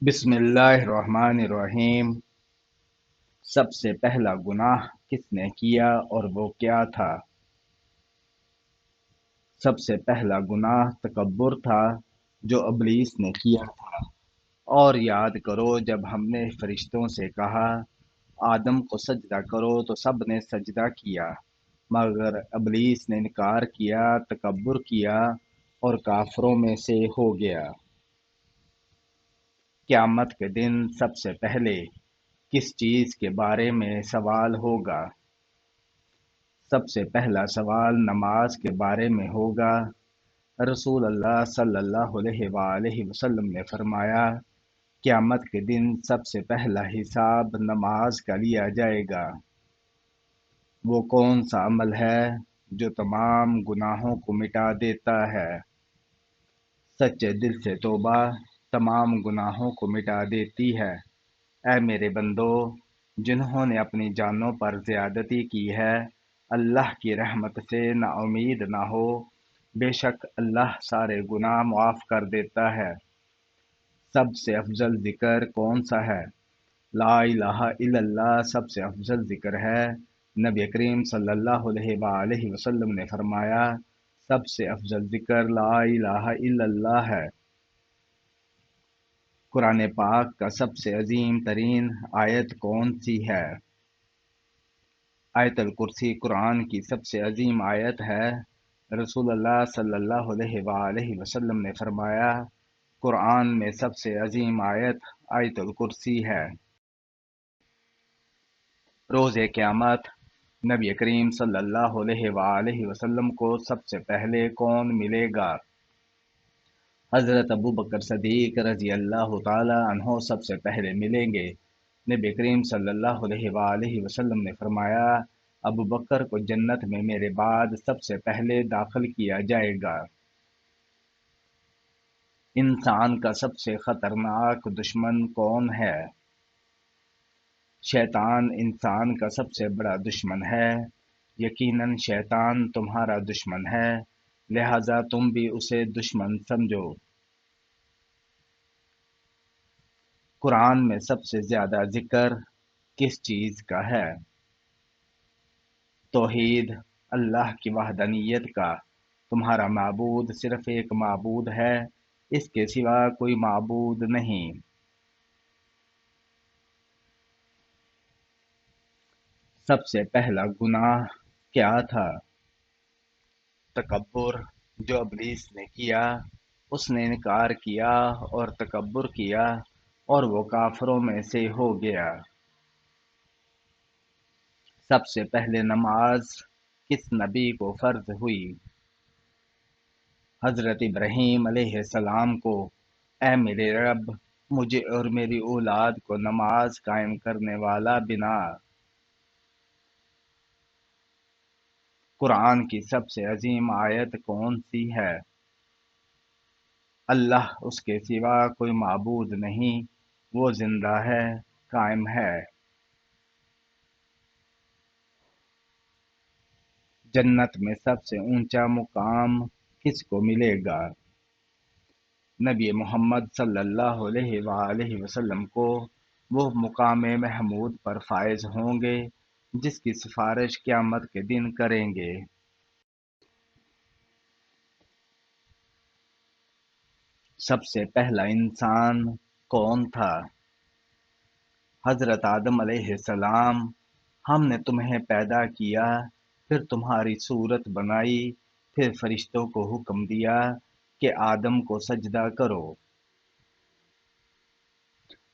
بسم اللہ الرحمن الرحیم۔ سب سے پہلا گناہ کس نے کیا اور وہ کیا تھا؟ سب سے پہلا گناہ تکبر تھا جو ابلیس نے کیا تھا۔ اور یاد کرو جب ہم نے فرشتوں سے کہا آدم کو سجدہ کرو تو سب نے سجدہ کیا، مگر ابلیس نے انکار کیا، تکبر کیا اور کافروں میں سے ہو گیا۔ قیامت کے دن سب سے پہلے کس چیز کے بارے میں سوال ہوگا؟ سب سے پہلا سوال نماز کے بارے میں ہوگا۔ رسول اللہ صلی اللہ علیہ وآلہ وسلم نے فرمایا، قیامت کے دن سب سے پہلا حساب نماز کا لیا جائے گا۔ وہ کون سا عمل ہے جو تمام گناہوں کو مٹا دیتا ہے؟ سچے دل سے توبہ تمام گناہوں کو مٹا دیتی ہے۔ اے میرے بندو، جنہوں نے اپنی جانوں پر زیادتی کی ہے، اللہ کی رحمت سے نا امید نہ ہو، بے شک اللہ سارے گناہ معاف کر دیتا ہے۔ سب سے افضل ذکر کون سا ہے؟ لا الہ الا اللہ سب سے افضل ذکر ہے۔ نبی کریم صلی اللہ علیہ وآلہ وسلم نے فرمایا، سب سے افضل ذکر لا الہ الا اللہ ہے۔ قرآن پاک کا سب سے عظیم ترین آیت کون سی ہے؟ آیت الکرسی قرآن کی سب سے عظیم آیت ہے۔ رسول اللہ صلی اللہ علیہ وآلہ وسلم نے فرمایا، قرآن میں سب سے عظیم آیت آیت الکرسی ہے۔ روز قیامت نبی کریم صلی اللہ علیہ وآلہ وسلم کو سب سے پہلے کون ملے گا؟ حضرت ابو بکر صدیق رضی اللہ تعالی عنہ سب سے پہلے ملیں گے۔ نبی کریم صلی اللہ علیہ وآلہ وسلم نے فرمایا، ابو بکر کو جنت میں میرے بعد سب سے پہلے داخل کیا جائے گا۔ انسان کا سب سے خطرناک دشمن کون ہے؟ شیطان انسان کا سب سے بڑا دشمن ہے۔ یقیناً شیطان تمہارا دشمن ہے، لہذا تم بھی اسے دشمن سمجھو۔ قرآن میں سب سے زیادہ ذکر کس چیز کا ہے؟ توحید، اللہ کی وحدانیت کا۔ تمہارا معبود صرف ایک معبود ہے، اس کے سوا کوئی معبود نہیں۔ سب سے پہلا گناہ کیا تھا؟ تکبر، جو ابلیس نے کیا۔ اس نے انکار کیا اور تکبر کیا اور وہ کافروں میں سے ہو گیا۔ سب سے پہلے نماز کس نبی کو فرض ہوئی؟ حضرت ابراہیم علیہ السلام کو، اے میرے رب، مجھے اور میری اولاد کو نماز قائم کرنے والا بنا۔ قرآن کی سب سے عظیم آیت کون سی ہے؟ اللہ اس کے سوا کوئی معبود نہیں، وہ زندہ ہے، قائم ہے۔ جنت میں سب سے اونچا مقام کس کو ملے گا؟ نبی محمد صلی اللہ علیہ وآلہ وسلم کو وہ مقام محمود پر فائز ہوں گے جس کی سفارش قیامت کے دن کریں گے۔ سب سے پہلا انسان کون تھا؟ حضرت آدم علیہ السلام۔ ہم نے تمہیں پیدا کیا، پھر تمہاری صورت بنائی، پھر فرشتوں کو حکم دیا کہ آدم کو سجدہ کرو۔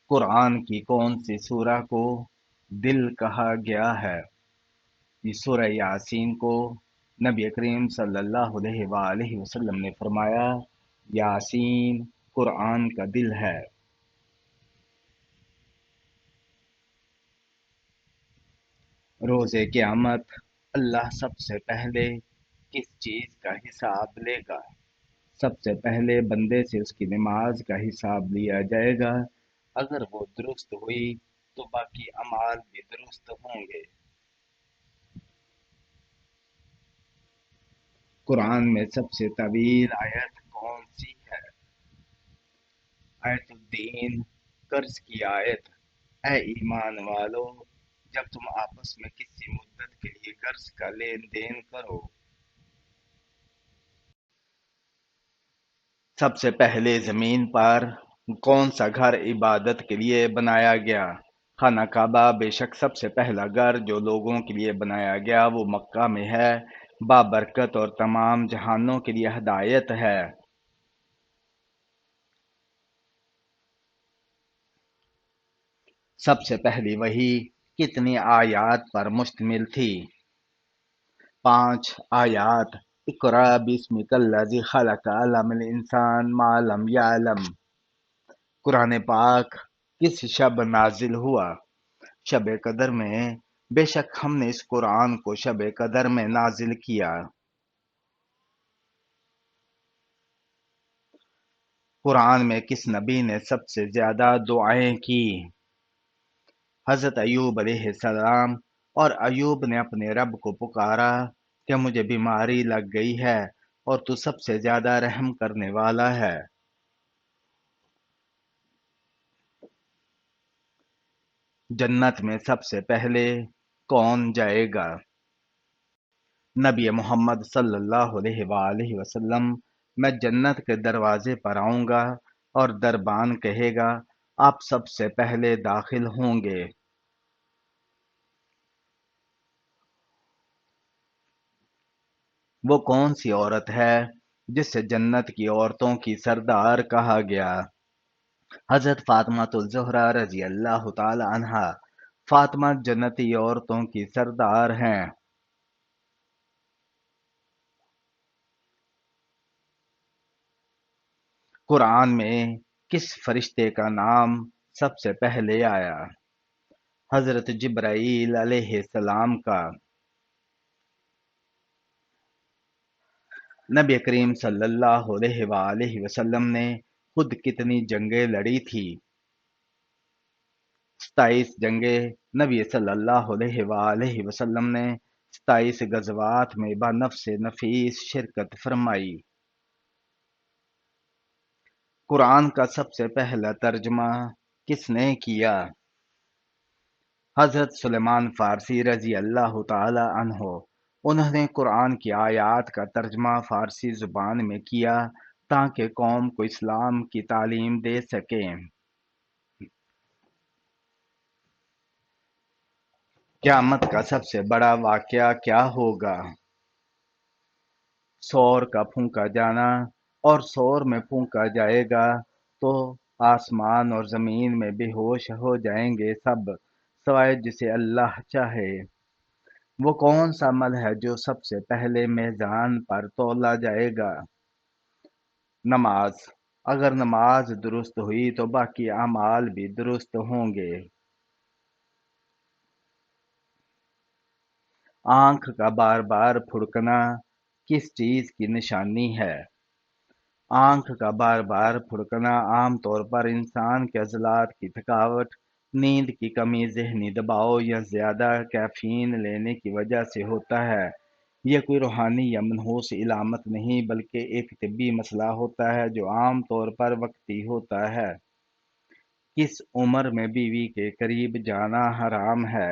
قرآن کی کون سی سورہ کو دل کہا گیا ہے؟ یہ سورہ یاسین کو۔ نبی کریم صلی اللہ علیہ وآلہ وسلم نے فرمایا، یاسین قرآن کا دل ہے۔ روز قیامت اللہ سب سے پہلے کس چیز کا حساب لے گا؟ سب سے پہلے بندے سے اس کی نماز کا حساب لیا جائے گا۔ اگر وہ درست ہوئی تو باقی اعمال بھی درست ہوں گے۔ قرآن میں سب سے طویل آیت کون سی ہے؟ آیت الدین۔ قرض کی آیت۔ اے ایمان والو، جب تم آپس میں کسی مدت کے لیے قرض کا لین دین کرو، سب سے پہلے زمین پر کون سا گھر عبادت کے لیے بنایا گیا؟ خانہ کعبہ۔ بے شک سب سے پہلا گھر جو لوگوں کے لیے بنایا گیا وہ مکہ میں ہے، بابرکت اور تمام جہانوں کے لیے ہدایت ہے۔ سب سے پہلی وحی کتنی آیات پر مشتمل تھی؟ 5 آیات۔ اقرأ باسمک الذی خلق علم الانسان ما لم یعلم۔ قرآن پاک کس شب نازل ہوا؟ شب قدر میں۔ بے شک ہم نے اس قرآن کو شب قدر میں نازل کیا۔ قرآن میں کس نبی نے سب سے زیادہ دعائیں کی؟ حضرت ایوب علیہ السلام۔ اور ایوب نے اپنے رب کو پکارا کہ مجھے بیماری لگ گئی ہے اور تو سب سے زیادہ رحم کرنے والا ہے۔ جنت میں سب سے پہلے کون جائے گا؟ نبی محمد صلی اللہ علیہ وآلہ وسلم۔ میں جنت کے دروازے پر آؤں گا اور دربان کہے گا آپ سب سے پہلے داخل ہوں گے۔ وہ کون سی عورت ہے جسے جنت کی عورتوں کی سردار کہا گیا؟ حضرت فاطمہ الزہرا رضی اللہ تعالی عنہا۔ فاطمہ جنتی عورتوں کی سردار ہیں۔ قرآن میں کس فرشتے کا نام سب سے پہلے آیا؟ حضرت جبرائیل علیہ السلام کا۔ نبی کریم صلی اللہ علیہ وآلہ وسلم نے خود کتنی جنگیں لڑی تھی؟ 27 جنگیں۔ نبی صلی اللہ علیہ وآلہ وسلم نے 27 غزوات میں بنفس نفیس شرکت فرمائی۔ قرآن کا سب سے پہلا ترجمہ کس نے کیا؟ حضرت سلیمان فارسی رضی اللہ تعالی عنہ۔ انہوں نے قرآن کی آیات کا ترجمہ فارسی زبان میں کیا تاکہ قوم کو اسلام کی تعلیم دے سکیں۔ قیامت کا سب سے بڑا واقعہ کیا ہوگا؟ سور کا پھونکا جانا۔ اور سور میں پھونکا جائے گا تو آسمان اور زمین میں بے ہوش ہو جائیں گے سب، سوائے جسے اللہ چاہے۔ وہ کون سا عمل ہے جو سب سے پہلے میزان پر تولا جائے گا؟ نماز۔ اگر نماز درست ہوئی تو باقی اعمال بھی درست ہوں گے۔ آنکھ کا بار بار پھڑکنا کس چیز کی نشانی ہے؟ آنکھ کا بار بار پھڑکنا عام طور پر انسان کے عضلات کی تھکاوٹ، نیند کی کمی، ذہنی دباؤ یا زیادہ کیفین لینے کی وجہ سے ہوتا ہے۔ یہ کوئی روحانی یا منحوس علامت نہیں بلکہ ایک طبی مسئلہ ہوتا ہے جو عام طور پر وقتی ہوتا ہے۔ کس عمر میں بیوی کے قریب جانا حرام ہے؟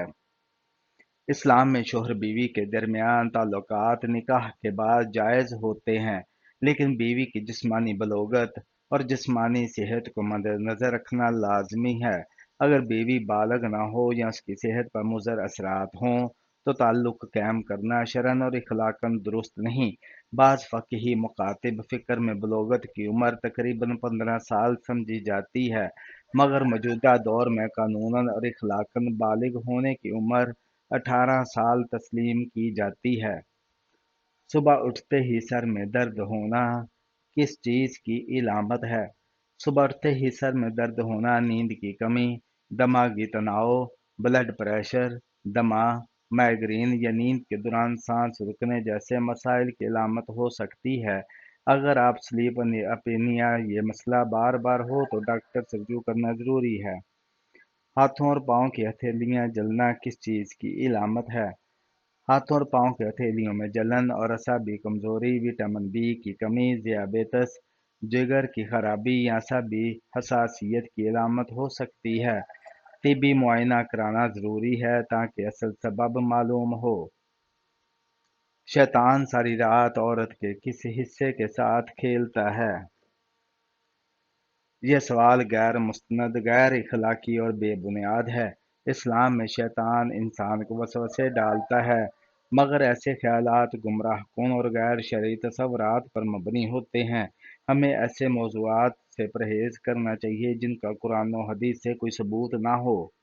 اسلام میں شوہر بیوی کے درمیان تعلقات نکاح کے بعد جائز ہوتے ہیں، لیکن بیوی کی جسمانی بلوغت اور جسمانی صحت کو مد نظر رکھنا لازمی ہے۔ اگر بیوی بالغ نہ ہو یا اس کی صحت پر مضر اثرات ہوں تو تعلق قائم کرنا شرعاً اور اخلاقاً درست نہیں۔ بعض فقہی مکاتب فکر میں بلوغت کی عمر تقریباً 15 سال سمجھی جاتی ہے، مگر موجودہ دور میں قانوناً اور اخلاقاً بالغ ہونے کی عمر 18 سال تسلیم کی جاتی ہے۔ صبح اٹھتے ہی سر میں درد ہونا کس چیز کی علامت ہے؟ صبح اٹھتے ہی سر میں درد ہونا نیند کی کمی، دماغی تناؤ، بلڈ پریشر، دمہ، مائیگرین یا نیند کے دوران سانس رکنے جیسے مسائل کی علامت ہو سکتی ہے۔ اگر آپ سلیپ اپنیا یہ مسئلہ بار بار ہو تو ڈاکٹر سے رجوع کرنا ضروری ہے۔ ہاتھوں اور پاؤں کی ہتھیلیاں جلنا کس چیز کی علامت ہے؟ ہاتھوں اور پاؤں کی ہتھیلیوں میں جلن اور اعصابی کمزوری، وٹامن بی کی کمی، ذیابیطس، جگر کی خرابی یا عصبی حساسیت کی علامت ہو سکتی ہے۔ طبی معائنہ کرانا ضروری ہے تاکہ اصل سبب معلوم ہو۔ شیطان ساری رات عورت کے کس حصے کے ساتھ کھیلتا ہے؟ یہ سوال غیر مستند، غیر اخلاقی اور بے بنیاد ہے۔ اسلام میں شیطان انسان کو وسوسے ڈالتا ہے، مگر ایسے خیالات گمراہ کن اور غیر شرعی تصورات پر مبنی ہوتے ہیں۔ ہمیں ایسے موضوعات سے پرہیز کرنا چاہیے جن کا قرآن و حدیث سے کوئی ثبوت نہ ہو۔